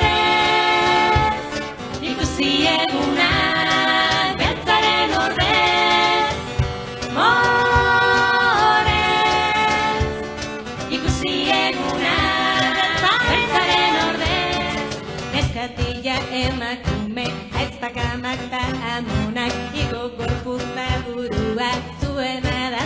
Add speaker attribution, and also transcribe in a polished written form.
Speaker 1: Morez, ikusi egunak beltzaren ordez. Morez, ikusi egunak beltzaren ordez. Neskatila emakume, aizpakamak ta amonak, igo gorpuz da burua zuena da.